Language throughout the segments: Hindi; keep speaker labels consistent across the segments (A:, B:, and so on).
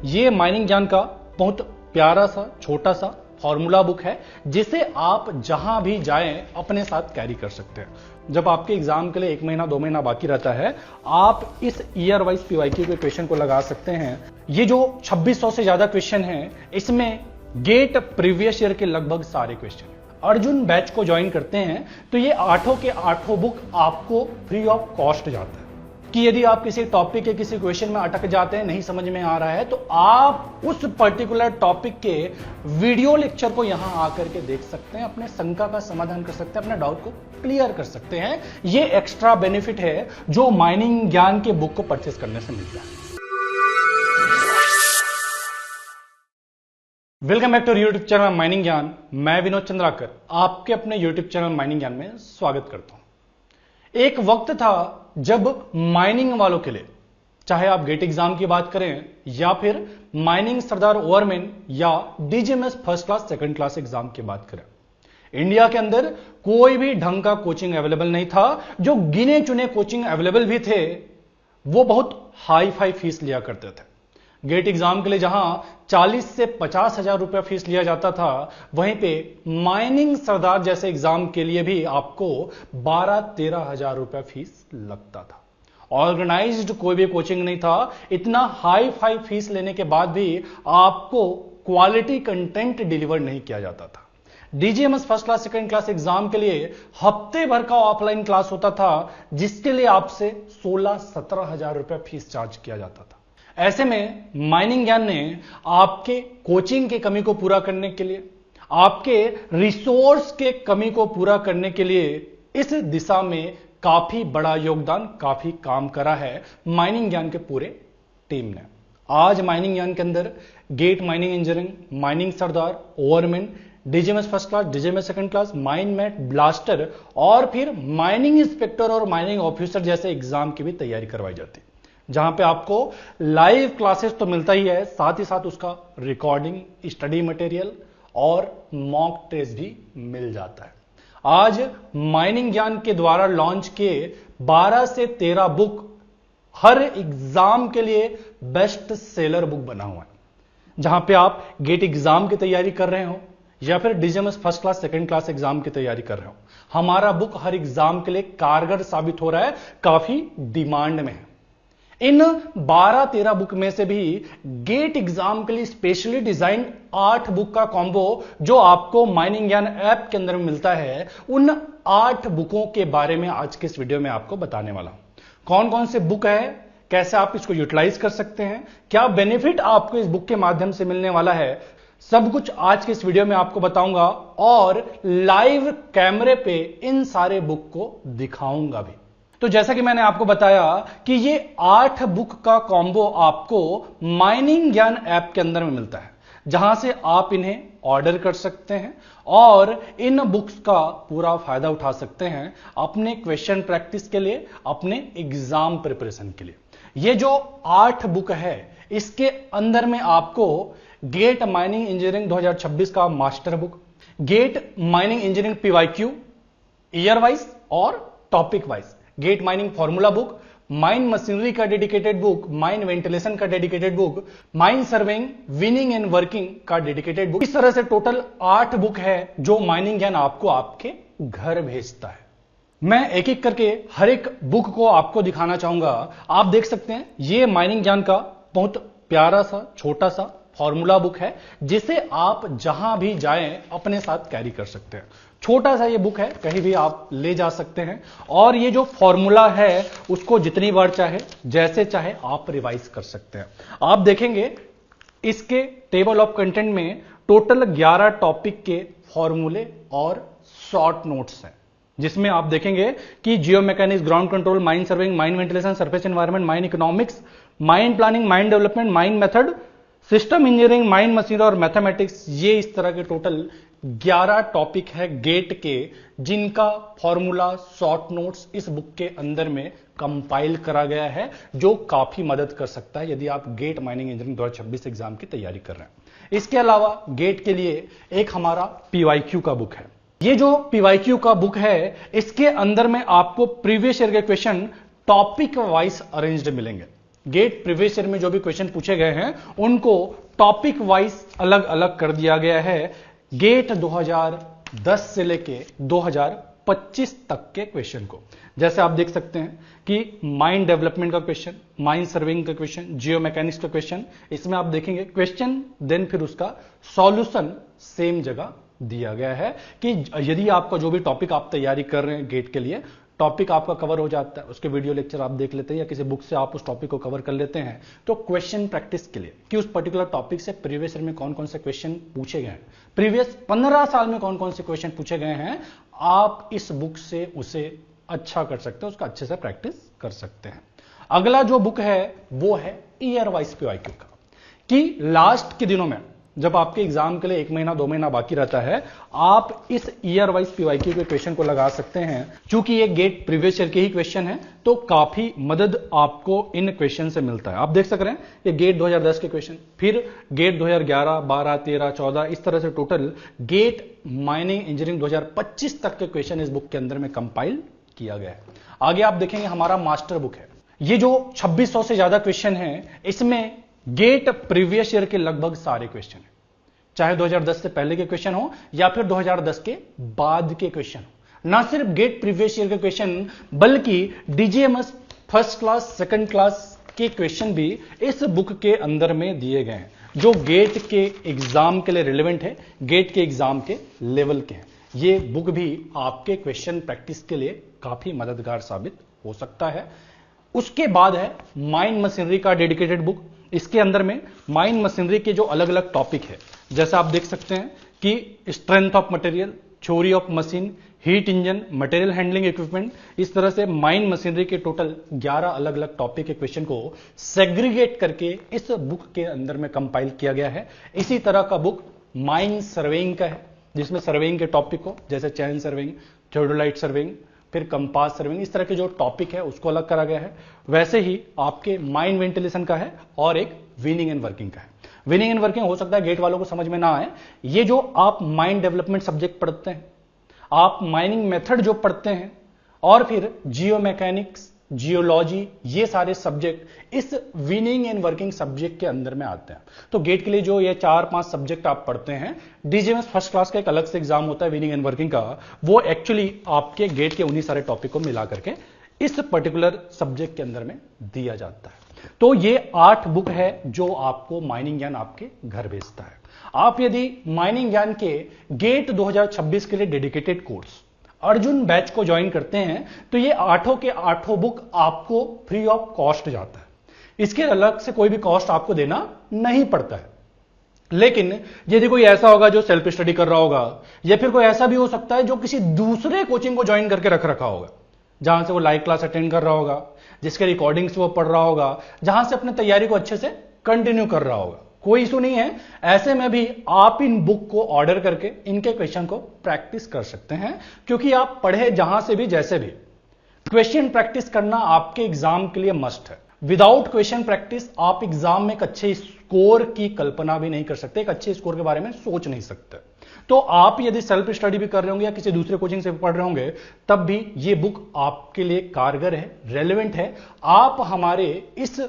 A: ये माइनिंग ज्ञान का बहुत प्यारा सा छोटा सा फॉर्मूला बुक है जिसे आप जहां भी जाएं अपने साथ कैरी कर सकते हैं। जब आपके एग्जाम के लिए 1 महीना 2 महीना बाकी रहता है, आप इस ईयर वाइज पीवाईक्यू के क्वेश्चन को लगा सकते हैं। ये जो 2600 से ज्यादा क्वेश्चन हैं, इसमें गेट प्रीवियस ईयर के लगभग सारे क्वेश्चन हैं। अर्जुन बैच को ज्वाइन करते हैं तो ये 8 के 8 बुक आपको फ्री ऑफ कॉस्ट जाता है कि यदि आप किसी टॉपिक के किसी क्वेश्चन में अटक जाते हैं, नहीं समझ में आ रहा है, तो आप उस पर्टिकुलर टॉपिक के वीडियो लेक्चर को यहां आकर के देख सकते हैं, अपने शंका का समाधान कर सकते हैं, अपने डाउट को क्लियर कर सकते हैं। ये एक्स्ट्रा बेनिफिट है जो माइनिंग ज्ञान के बुक को परचेस करने से मिलता है। Welcome back to YouTube channel mining Gyan. मैं विनोद चंद्राकर आपके अपने यूट्यूब चैनल माइनिंग ज्ञान में स्वागत करता हूं। एक वक्त था जब माइनिंग वालों के लिए, चाहे आप गेट एग्जाम की बात करें या फिर माइनिंग सरदार ओवरमैन या DGMS first class second class exam की बात करें, इंडिया के अंदर कोई भी ढंग का कोचिंग अवेलेबल नहीं था। जो गिने चुने कोचिंग अवेलेबल भी थे, वो बहुत हाई फाई फीस लिया करते थे। गेट एग्जाम के लिए जहां 40 से 50 हजार रुपया फीस लिया जाता था, वहीं पे माइनिंग सरदार जैसे एग्जाम के लिए भी आपको 12-13 हजार रुपया फीस लगता था। ऑर्गेनाइज्ड कोई भी कोचिंग नहीं था। इतना हाई फाई फीस लेने के बाद भी आपको क्वालिटी कंटेंट डिलीवर नहीं किया जाता था। DGMS first class second class exam के लिए हफ्ते भर का ऑफलाइन क्लास होता था, जिसके लिए आपसे 16-17 हजार रुपया फीस चार्ज किया जाता था। ऐसे में माइनिंग ज्ञान ने आपके कोचिंग की कमी को पूरा करने के लिए, आपके रिसोर्स के कमी को पूरा करने के लिए इस दिशा में काफी बड़ा योगदान, काफी काम करा है माइनिंग ज्ञान के पूरे टीम ने। आज माइनिंग ज्ञान के अंदर गेट माइनिंग इंजीनियरिंग, माइनिंग सरदार, overman, DGMS first class, DGMS second class, mine mate, blaster और फिर माइनिंग इंस्पेक्टर और माइनिंग ऑफिसर जैसे एग्जाम की भी तैयारी करवाई जाती है, जहां पे आपको लाइव क्लासेस तो मिलता ही है, साथ ही साथ उसका रिकॉर्डिंग, स्टडी मटेरियल और मॉक टेस्ट भी मिल जाता है। आज माइनिंग ज्ञान के द्वारा लॉन्च किए 12 से 13 बुक हर एग्जाम के लिए बेस्ट सेलर बुक बना हुआ है। जहां पे आप गेट एग्जाम की तैयारी कर रहे हो या फिर DGMS first class second class exam की तैयारी कर रहे हो, हमारा बुक हर एग्जाम के लिए कारगर साबित हो रहा है, काफी डिमांड में है। इन 12-13 बुक में से भी गेट एग्जाम के लिए स्पेशली डिजाइन 8 बुक का कॉम्बो जो आपको माइनिंग ज्ञान ऐप के अंदर मिलता है, उन 8 बुकों के बारे में आज के इस वीडियो में आपको बताने वाला हूं। कौन कौन से बुक है, कैसे आप इसको यूटिलाइज कर सकते हैं, क्या बेनिफिट आपको इस बुक के माध्यम से मिलने वाला है, सब कुछ आज के इस वीडियो में आपको बताऊंगा और लाइव कैमरे पे इन सारे बुक को दिखाऊंगा भी। तो जैसा कि मैंने आपको बताया कि ये 8 बुक का कॉम्बो आपको माइनिंग ज्ञान ऐप के अंदर में मिलता है, जहां से आप इन्हें ऑर्डर कर सकते हैं और इन बुक्स का पूरा फायदा उठा सकते हैं अपने क्वेश्चन प्रैक्टिस के लिए, अपने एग्जाम प्रिपरेशन के लिए। ये जो 8 बुक है, इसके अंदर में आपको गेट माइनिंग इंजीनियरिंग 2026 का master book, GATE mining engineering PYQ year wise और topic wise, GATE mining formula book, mine machinery का डेडिकेटेड बुक, माइन वेंटिलेशन का dedicated book, mine surveying, winning and working का डेडिकेटेड बुक। इस तरह से टोटल 8 बुक है जो माइनिंग ज्ञान आपको आपके घर भेजता है। मैं एक एक करके हर एक बुक को आपको दिखाना चाहूंगा। आप देख सकते हैं ये माइनिंग ज्ञान का बहुत प्यारा सा छोटा सा फॉर्मूला बुक है जिसे आप जहां भी जाएं अपने साथ कैरी कर सकते हैं। छोटा सा ये बुक है, कहीं भी आप ले जा सकते हैं और ये जो फॉर्मूला है उसको जितनी बार चाहे, जैसे चाहे आप रिवाइज कर सकते हैं। आप देखेंगे इसके टेबल ऑफ कंटेंट में टोटल 11 टॉपिक के फॉर्मूले और शॉर्ट नोट्स हैं, जिसमें आप देखेंगे कि geomechanics, ground control, mine surveying, mine ventilation, surface environment, mine economics, mine planning, mine development, mine method, system engineering, mine machine और मैथमेटिक्स। ये इस तरह के टोटल 11 टॉपिक है गेट के, जिनका फॉर्मूला, शॉर्ट नोट्स इस बुक के अंदर में कंपाइल करा गया है, जो काफी मदद कर सकता है यदि आप गेट माइनिंग इंजीनियरिंग 2026 एग्जाम की तैयारी कर रहे हैं। इसके अलावा गेट के लिए एक हमारा पीवाईक्यू का बुक है। ये जो पीवाईक्यू का बुक है, इसके अंदर में आपको प्रीवियस ईयर के क्वेश्चन टॉपिक वाइज अरेंज्ड मिलेंगे। गेट प्रीवियस ईयर में जो भी क्वेश्चन पूछे गए हैं उनको टॉपिक वाइज अलग अलग कर दिया गया है। गेट 2010 से लेके 2025 तक के क्वेश्चन को, जैसे आप देख सकते हैं कि माइंड डेवलपमेंट का क्वेश्चन, माइंड सर्विंग का क्वेश्चन, जियो मैकेनिक्स का क्वेश्चन, इसमें आप देखेंगे क्वेश्चन देन फिर उसका सॉल्यूशन सेम जगह दिया गया है कि यदि आपका जो भी टॉपिक आप तैयारी कर रहे हैं गेट के लिए, टॉपिक आपका कवर हो जाता है, उसके वीडियो लेक्चर आप देख लेते हैं या किसी बुक से आप उस टॉपिक को कवर कर लेते हैं, तो क्वेश्चन प्रैक्टिस के लिए कि उस पर्टिकुलर टॉपिक से प्रीवियस ईयर में कौन कौन से क्वेश्चन पूछे गए हैं, प्रीवियस 15 साल में कौन कौन से क्वेश्चन पूछे गए हैं, आप इस बुक से उसे अच्छा कर सकते हैं, उसका अच्छे से प्रैक्टिस कर सकते हैं। अगला जो बुक है वो है ईयर वाइज पीवाईक्यू का, कि लास्ट के दिनों में जब आपके एग्जाम के लिए 1 महीना 2 महीना बाकी रहता है, आप इस ईयर वाइज पीवाईक्यू के क्वेश्चन को लगा सकते हैं। चूंकि ये गेट प्रीवियस ईयर के ही क्वेश्चन है तो काफी मदद आपको इन क्वेश्चन से मिलता है। आप देख सक रहे हैं ये गेट 2010 के क्वेश्चन, फिर गेट 2011, 12, 13, 14, इस तरह से टोटल गेट माइनिंग इंजीनियरिंग 2025 तक के क्वेश्चन इस बुक के अंदर में कंपाइल किया गया है। आगे आप देखेंगे हमारा मास्टर बुक है, ये जो 2600 से ज्यादा क्वेश्चन है, इसमें गेट प्रीवियस ईयर के लगभग सारे क्वेश्चन हैं, चाहे 2010 से पहले के क्वेश्चन हो या फिर 2010 के बाद के क्वेश्चन हो। ना सिर्फ गेट प्रीवियस ईयर के क्वेश्चन बल्कि DGMS first class second class के क्वेश्चन भी इस बुक के अंदर में दिए गए हैं, जो गेट के एग्जाम के लिए रिलेवेंट है, गेट के एग्जाम के लेवल के हैं। ये बुक भी आपके क्वेश्चन प्रैक्टिस के लिए काफी मददगार साबित हो सकता है। उसके बाद है माइंड मशीनरी का डेडिकेटेड बुक। इसके अंदर में माइंड मशीनरी के जो अलग अलग टॉपिक है, जैसा आप देख सकते हैं कि strength of material, theory of machine, heat engine, material handling equipment, इस तरह से माइंड मशीनरी के टोटल 11 अलग अलग टॉपिक के क्वेश्चन को सेग्रीगेट करके इस बुक के अंदर में कंपाइल किया गया है। इसी तरह का बुक माइंड सर्वेइंग का है, जिसमें सर्वेइंग के टॉपिक को, जैसे चैन सर्वेइंग, थियोडोलाइट सर्वेइंग, फिर कंपास सर्विंग, इस तरह के जो टॉपिक है उसको अलग करा गया है। वैसे ही आपके माइंड वेंटिलेशन का है और एक वीनिंग एंड वर्किंग का है। वीनिंग एंड वर्किंग हो सकता है गेट वालों को समझ में ना आए। ये जो आप माइंड डेवलपमेंट सब्जेक्ट पढ़ते हैं, आप माइनिंग मेथड जो पढ़ते हैं, और फिर जियो मैकेनिक्स, जियोलॉजी, ये सारे सब्जेक्ट इस वीनिंग एंड वर्किंग सब्जेक्ट के अंदर में आते हैं। तो गेट के लिए जो ये 4-5 सब्जेक्ट आप पढ़ते हैं, डीजीएमएस फर्स्ट क्लास का एक अलग से एग्जाम होता है वीनिंग एंड वर्किंग का, वो एक्चुअली आपके गेट के उन्हीं सारे टॉपिक को मिला करके इस पर्टिकुलर सब्जेक्ट के अंदर में दिया जाता है। तो ये 8 बुक है जो आपको माइनिंग ज्ञान आपके घर भेजता है। आप यदि माइनिंग ज्ञान के गेट 2026 के लिए डेडिकेटेड कोर्स अर्जुन बैच को ज्वाइन करते हैं तो ये 8 के 8 बुक आपको फ्री ऑफ कॉस्ट जाता है। इसके अलग से कोई भी कॉस्ट आपको देना नहीं पड़ता है। लेकिन यदि कोई ऐसा होगा जो सेल्फ स्टडी कर रहा होगा, या फिर कोई ऐसा भी हो सकता है जो किसी दूसरे कोचिंग को ज्वाइन करके रखा होगा, जहां से वो लाइव क्लास अटेंड कर रहा होगा, जिसके रिकॉर्डिंग्स वो पढ़ रहा होगा, जहां से अपनी तैयारी को अच्छे से कंटिन्यू कर रहा होगा, कोई इशू नहीं है। ऐसे में भी आप इन बुक को ऑर्डर करके इनके क्वेश्चन को प्रैक्टिस कर सकते हैं, क्योंकि आप पढ़े जहां से भी जैसे भी, क्वेश्चन प्रैक्टिस करना आपके एग्जाम के लिए मस्ट है। विदाउट क्वेश्चन प्रैक्टिस आप एग्जाम में एक अच्छे स्कोर की कल्पना भी नहीं कर सकते, एक अच्छे स्कोर के बारे में सोच नहीं सकते। तो आप यदि सेल्फ स्टडी भी कर रहे होंगे या किसी दूसरे कोचिंग से पढ़ रहे होंगे, तब भी ये बुक आपके लिए कारगर है, रेलेवेंट है। आप हमारे इस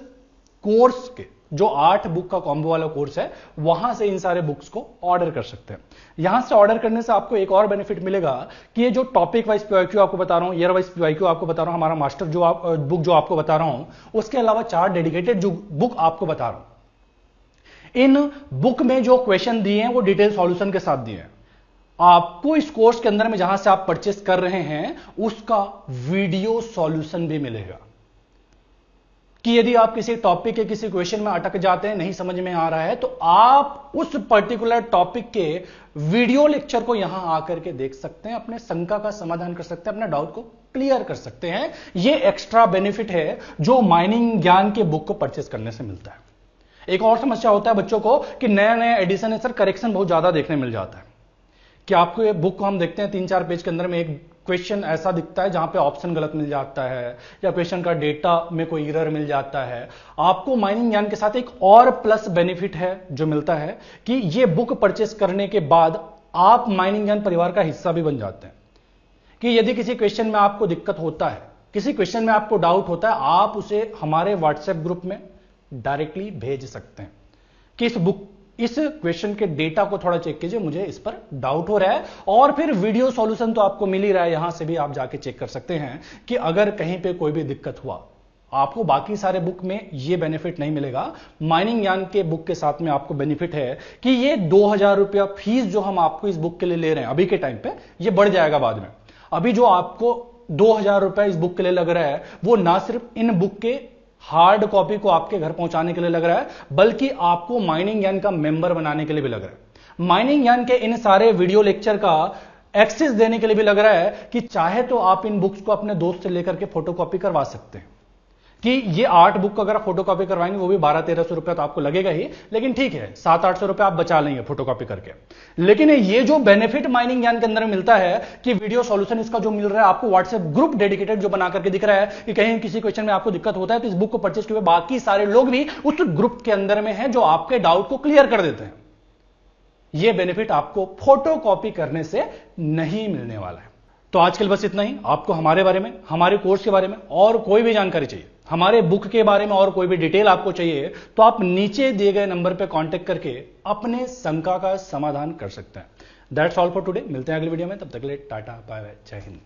A: कोर्स के जो 8 बुक का कॉम्बो वाला कोर्स है, वहां से इन सारे बुक्स को ऑर्डर कर सकते हैं। यहां से ऑर्डर करने से आपको एक और बेनिफिट मिलेगा कि ये जो टॉपिक वाइज पीवाईक्यू आपको बता रहा हूं, ईयर वाइज पीवाईक्यू आपको बता रहा हूं, हमारा मास्टर बुक जो आपको बता रहा हूं, उसके अलावा 4 डेडिकेटेड जो बुक आपको बता रहा हूं, इन बुक में जो क्वेश्चन दिए हैं वो डिटेल सॉल्यूशन के साथ दिए हैं। आपको इस कोर्स के अंदर में जहां से आप परचेस कर रहे हैं उसका वीडियो सॉल्यूशन भी मिलेगा, कि यदि आप किसी टॉपिक के किसी क्वेश्चन में अटक जाते हैं, नहीं समझ में आ रहा है, तो आप उस पर्टिकुलर टॉपिक के वीडियो लेक्चर को यहां आकर के देख सकते हैं, अपने शंका का समाधान कर सकते हैं, अपने डाउट को क्लियर कर सकते हैं। यह एक्स्ट्रा बेनिफिट है जो माइनिंग ज्ञान के बुक को परचेस करने से मिलता है। एक और समस्या होता है बच्चों को कि नया नया एडिशन है सर, करेक्शन बहुत ज्यादा देखने मिल जाता है, कि आपको ये बुक को हम देखते हैं 3-4 पेज के अंदर में एक क्वेश्चन ऐसा दिखता है जहां पे ऑप्शन गलत मिल जाता है, या क्वेश्चन का डेटा में कोई एरर मिल जाता है। आपको माइनिंग ज्ञान के साथ एक और प्लस बेनिफिट है जो मिलता है कि ये बुक परचेस करने के बाद आप माइनिंग ज्ञान परिवार का हिस्सा भी बन जाते हैं, कि यदि किसी क्वेश्चन में आपको दिक्कत होता है, किसी क्वेश्चन में आपको डाउट होता है, आप उसे हमारे व्हाट्सएप ग्रुप में डायरेक्टली भेज सकते हैं कि इस क्वेश्चन के डेटा को थोड़ा चेक कीजिए, मुझे इस पर डाउट हो रहा है। और फिर वीडियो सॉल्यूशन तो आपको मिल ही रहा है, यहां से भी आप जाके चेक कर सकते हैं कि अगर कहीं पे कोई भी दिक्कत हुआ, आपको बाकी सारे बुक में ये बेनिफिट नहीं मिलेगा। माइनिंग ज्ञान के बुक के साथ में आपको बेनिफिट है कि ये 2000 रुपया फीस जो हम आपको इस बुक के लिए ले रहे हैं अभी के टाइम पे, ये बढ़ जाएगा बाद में। अभी जो आपको 2000 रुपया इस बुक के लिए लग रहा है, वो ना सिर्फ इन बुक के हार्ड कॉपी को आपके घर पहुंचाने के लिए लग रहा है, बल्कि आपको माइनिंग ज्ञान का मेंबर बनाने के लिए भी लग रहा है। माइनिंग ज्ञान के इन सारे वीडियो लेक्चर का एक्सेस देने के लिए भी लग रहा है कि चाहे तो आप इन बुक्स को अपने दोस्त से लेकर के फोटोकॉपी करवा सकते हैं, कि ये 8 बुक अगर आप फोटोकॉपी करवाएंगे वो भी 1200-1300 रुपया तो आपको लगेगा ही, लेकिन ठीक है 700-800 रुपया आप बचा लेंगे फोटोकॉपी करके। लेकिन ये जो बेनिफिट माइनिंग ज्ञान के अंदर मिलता है कि वीडियो सॉल्यूशन इसका जो मिल रहा है आपको, व्हाट्सएप ग्रुप डेडिकेटेड जो बना करके दिख रहा है कि कहीं किसी क्वेश्चन में आपको दिक्कत होता है तो इस बुक को परचेज किए बाकी सारे लोग भी उस ग्रुप के अंदर में है जो आपके डाउट को क्लियर कर देते हैं। यह बेनिफिट आपको फोटोकॉपी करने से नहीं मिलने वाला है। तो आज के लिए बस इतना ही। आपको हमारे बारे में, हमारे कोर्स के बारे में और कोई भी जानकारी चाहिए, हमारे बुक के बारे में और कोई भी डिटेल आपको चाहिए, तो आप नीचे दिए गए नंबर पर कांटेक्ट करके अपने शंका का समाधान कर सकते हैं। That's all for today. मिलते हैं अगली वीडियो में, तब तक के लिए टाटा बाय बाय, जय हिंद।